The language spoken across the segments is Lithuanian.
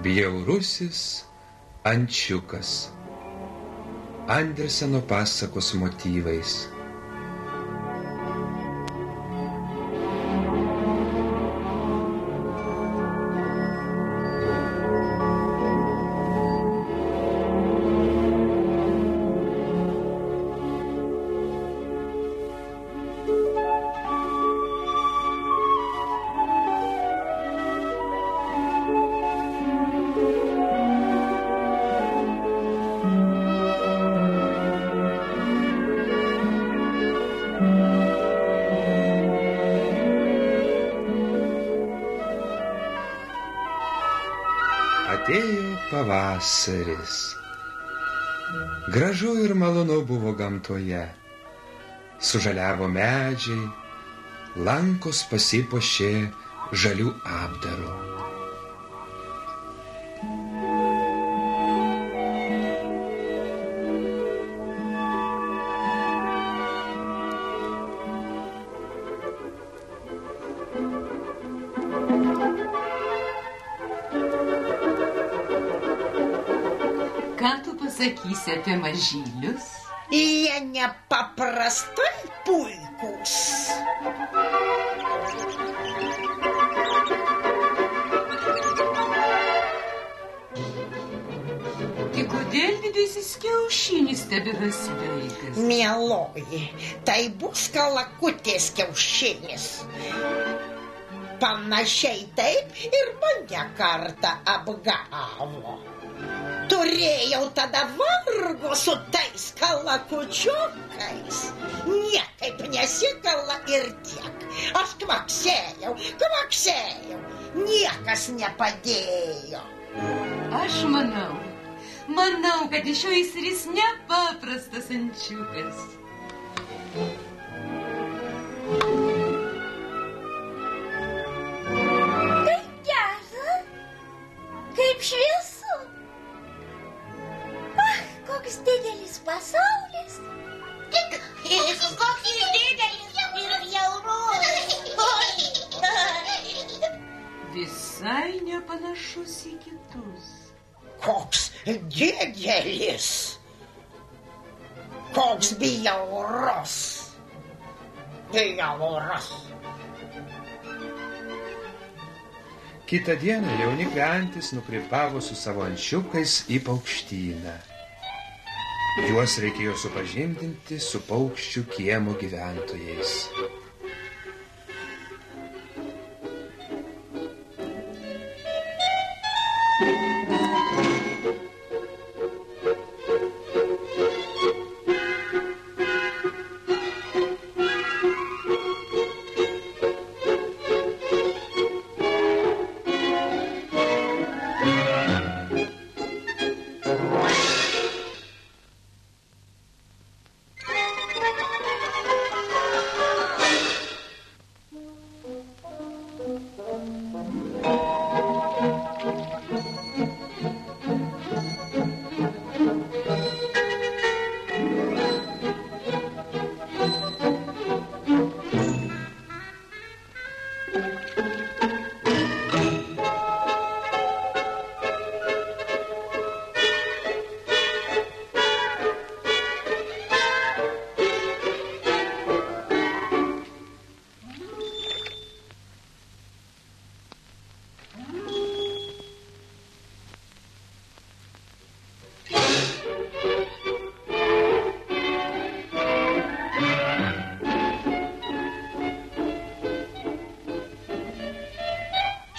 Bjaurusis ančiukas. Anderseno pasakos motyvais. Atėjo pavasaris. Gražu ir malonu buvo gamtoje. Sužaliavo medžiai, lankos pasipuošė žalių apdaru. Ką tu pasakysi apie mažylius? Jie nepaprastai puikūs. Tai kodėl didysis kiaušinis tebėra sveikas? Mieloji, tai bus kalakutės kiaušinis. Panašiai taip ir mane kartą apgavo. Turėjau tada vargo su tais kalakučiukais. Niekaip nesikala ir tiek. Aš kvaksėjau. Niekas nepadėjo. Aš manau, kad iš jo išsiris nepaprastas ančiukas. Kaip gera, kaip šviesu. Koks didelis pasaulis. Koks jis didelis ir bjaurus. Visai nepanašus į kitus. Koks didelis. Koks bjaurus. Kitą dieną jaunikliai antys nukrypavo su savo ančiukais į paukštyną. Juos reikėjo supažindinti su paukščių kiemo gyventojais.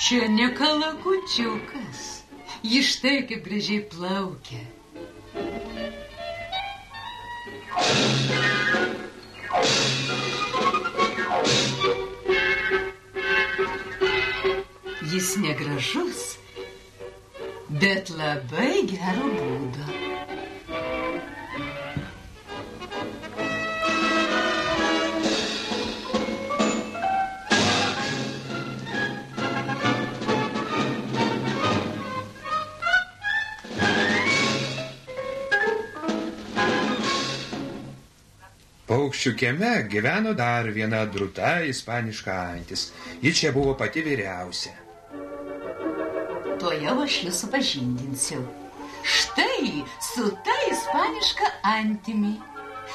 Čia ne kalakučiukas. Jis štai kaip gražiai plaukia. Jis negražus, bet labai gero būdo. Paukščių kieme gyveno dar viena drūta ispaniška antis. Ji čia buvo pati vyriausia. tuojau aš jūs supažindinsiu. Štai su ta ispaniška antimi.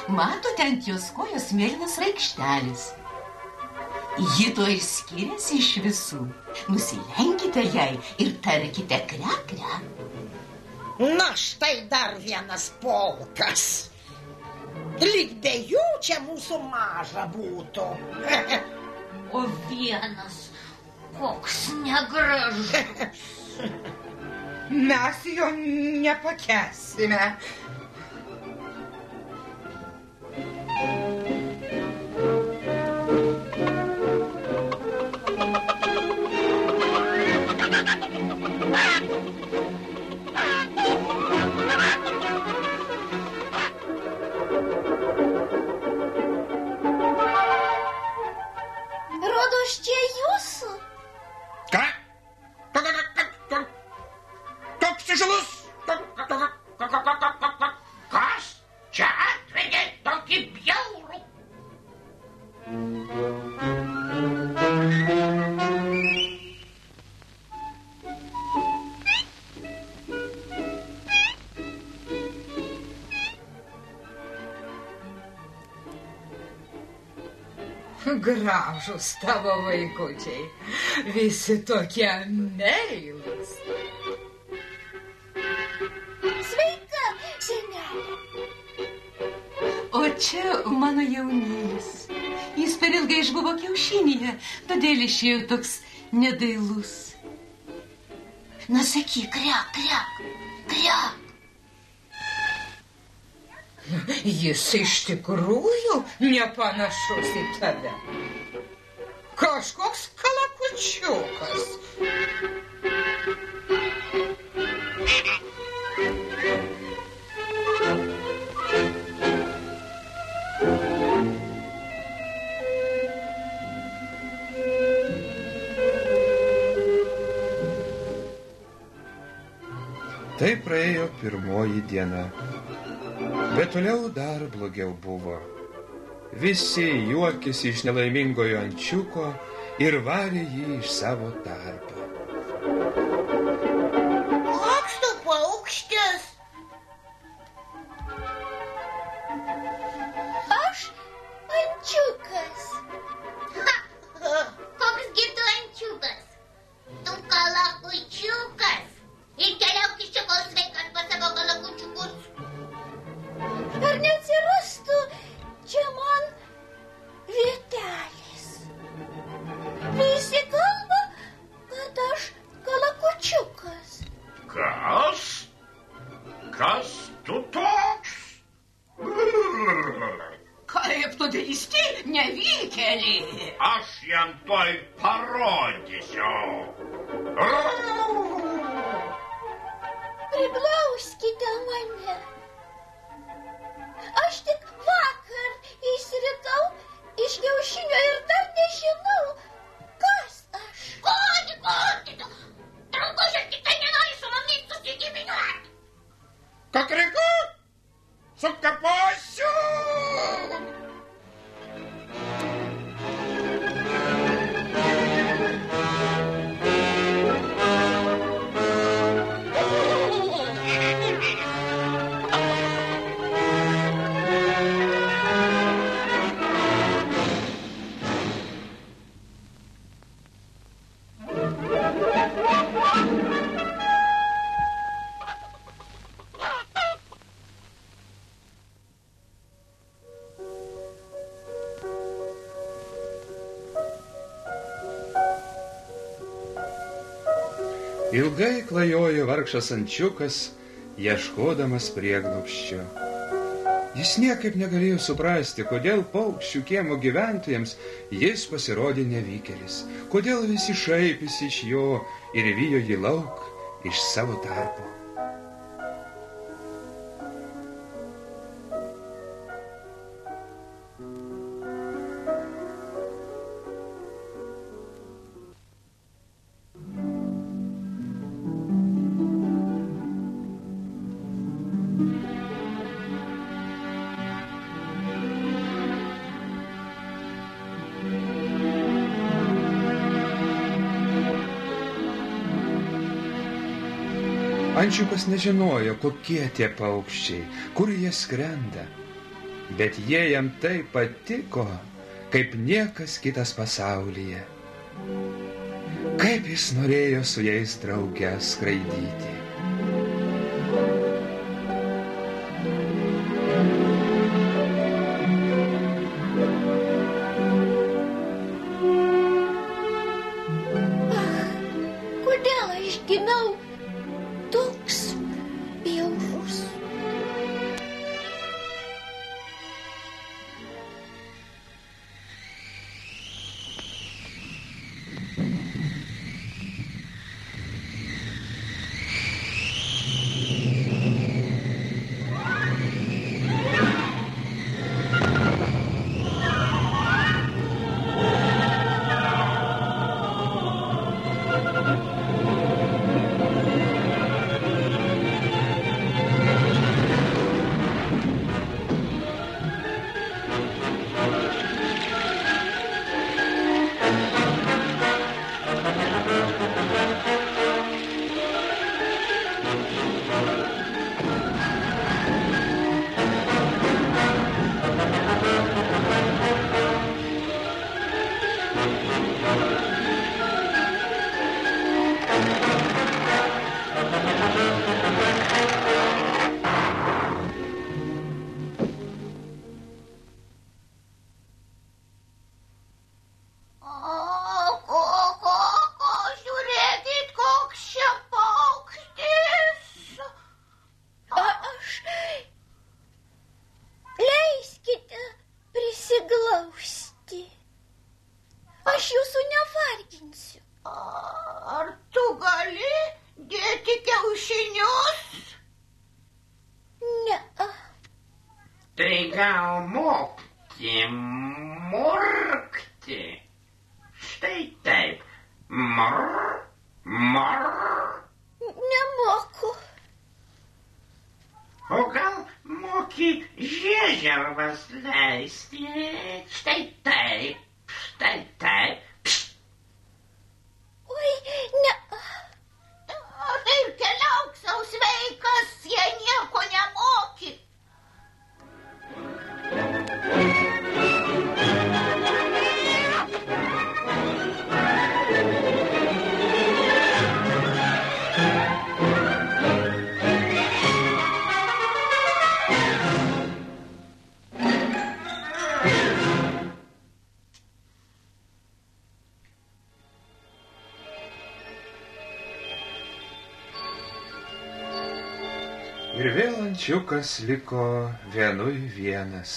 Matote, ant jos kojos mėlynas raikštelis. Ji to skiriasi iš visų. Nusilenkite jai ir tarkite kre-kre. Na, štai dar vienas polkas. Lyg be jų čia mūsų maža būtų. O vienas, koks negražus. Mes jo nepakęsime. Rodos čia jūsų. Ką? Toks įžalus? Kas čia atvedė tokį bjaurų? Gražus tavo vaikučiai. Visi tokie meilūs. Sveika, senelė. O čia mano jaunėlis. Jis per ilgai išbuvo kiaušinyje, todėl išėjo toks nedailus. Na, sakyk, kriak. Jis iš tikrųjų nepanašus į tave. Kažkoks kalakučiukas. Tai praėjo pirmoji diena. Bet toliau dar blogiau buvo. Visi juokėsi iš nelaimingojo ančiuko ir varė jį iš savo tarpo. Koks tu paukštis? Aš ančiukas. Koks gi tu ančiukas? Tu kalakučiukas. Ir keliauk iš čia, kol sveikas pas savo kalakučiukus. Ar neatsirastų čia man vietelės? Visi kalba, kad aš kalakučiukas. Kas? Kas tu toks? Kaip tu drįsti, nevykėlį? Aš jam toj parodysiu. Priglauskite mane. Aš tik vakar išsiritau iš kiaušinio ir dar nežinau, kas aš. Ko tu? Drauguži, tik tai nenori su mumis susigiminiuoti. Kakriku! Sukaposiu! Ilgai klajojo vargšas ančiukas, ieškodamas prieglobsčio. Jis niekaip negalėjo suprasti, kodėl paukščių kiemo gyventojams jis pasirodė nevykėlis, kodėl visi šaipėsi iš jo ir vijo jį lauk iš savo tarpo. Ančiukas nežinojo, kokie tie paukščiai, kur jie skrenda, bet jie jam taip patiko, kaip niekas kitas pasaulyje. Kaip jis norėjo su jais drauge skraidyti. Kodėl aš gimiau toks bjaurus? Aš jūsų nevarginsiu. Ar tu gali dėti kiaušinius? Ne. Tai gal mokti murkti? Štai taip. Mur, mur. Nemoku. O gal moki žiežervas leisti? Štai taip. Štai taip. Oi, ne. Tai ir keliauk sau sveikas, jei nieko nemoki. Ir vėl ančiukas liko vienui vienas.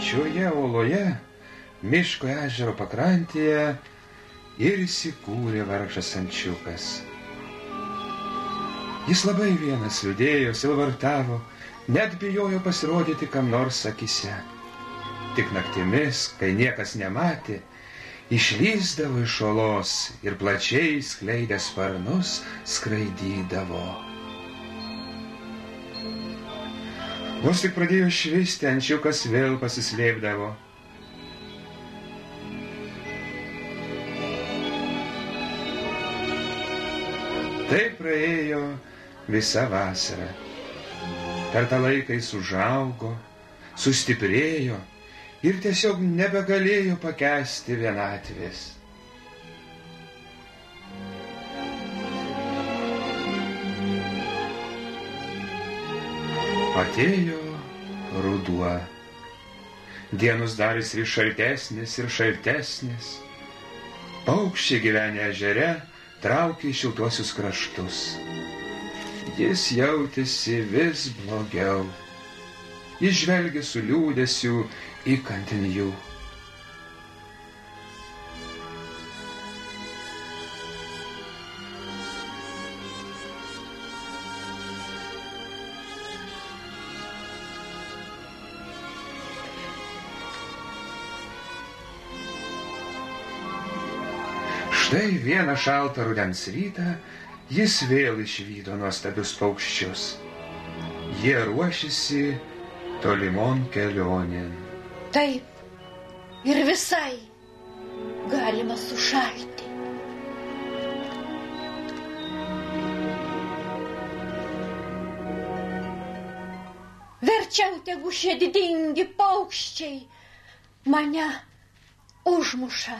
Šioje oloje, miško ežero pakrantėje, ir įsikūrė vargšas ančiukas. Jis labai vienas liūdėjo, silvartavo, net bijojo pasirodyti kam nors akyse. Tik naktimis, kai niekas nematė, išlįsdavo iš olos ir plačiai skleidęs sparnus skraidydavo. Vos tik pradėjo švisti, ančiukas vėl pasislėpdavo. Taip praėjo visa vasara. Per tą laiką jis užaugo, sustiprėjo ir tiesiog nebegalėjo pakęsti vienatvės. Atėjo ruduo. Dienos darėsi vis šaltesnės ir šaltesnės. Paukščiai gyvenę ežere traukė į šiltuosius kraštus. Jis jautėsi vis blogiau. Jis žvelgė su liūdesiu įkantin jų. Štai vieną šaltą rudens rytą jis vėl išvydo nuostabius paukščius. Jie ruošėsi tolimon kelionėn. Taip, ir visai galima sušalti. Verčiau tegu šie didingi paukščiai mane užmuša,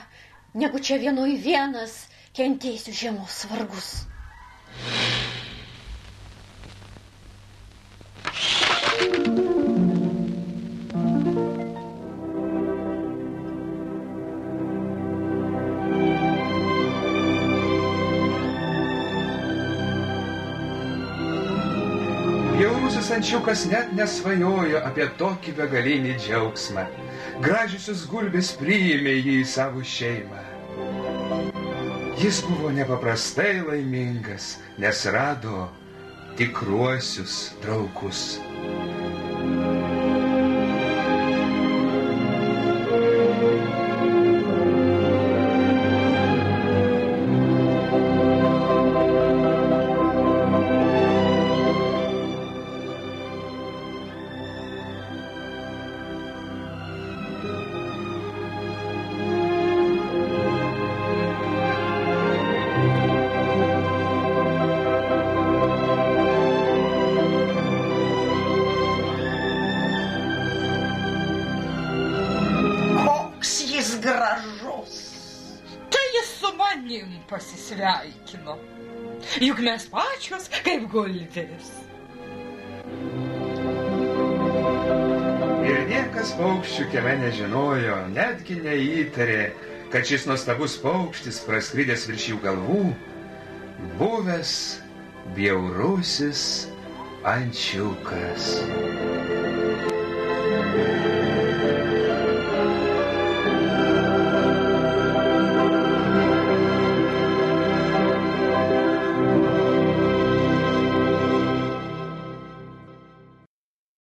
negu čia vienui vienas kentėsiu žiemos vargus. Jaunusis ančiukas net nesvajojo apie tokį begalinį džiaugsmą. Gražiusios gulbės priėmė jį į savo šeimą. Jis buvo nepaprastai laimingas, nes rado tikruosius draugus. Pasisveikino. Juk mes pačios kaip gulbės. Ir niekas paukščių kieme nežinojo, netgi neįtarė, kad šis nuostabus paukštis praskridęs virš jų galvų, buvęs bjaurusis ančiukas.